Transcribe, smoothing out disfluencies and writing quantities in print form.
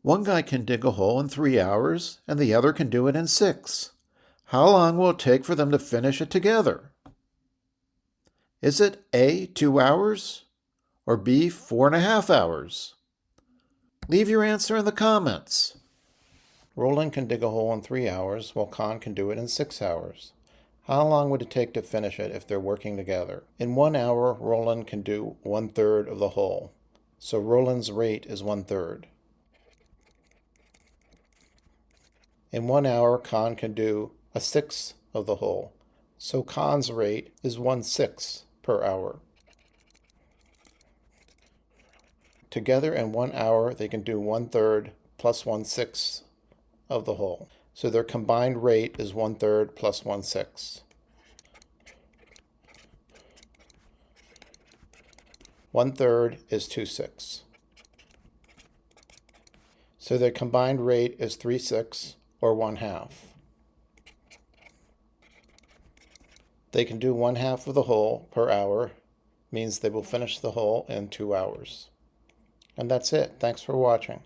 One guy can dig a hole in 3 hours, and the other can do it in 6. How long will it take for them to finish it together? Is it A, 2 hours, or B, 4.5 hours? Leave your answer in the comments. Roland can dig a hole in 3 hours, while Con can do it in 6 hours. How long would it take to finish it if they're working together? In 1 hour, Roland can do 1/3 of the hole. So Roland's rate is 1/3. In 1 hour, Con can do 1/6 of the hole. So Con's rate is 1/6 per hour. Together in 1 hour, they can do 1/3 plus 1/6 of the whole. So their combined rate is 1/3 plus 1/6. 1/3 is 2/6. So their combined rate is 3/6 or 1/2. They can do 1/2 of the whole per hour, means they will finish the whole in 2 hours. And that's it. Thanks for watching.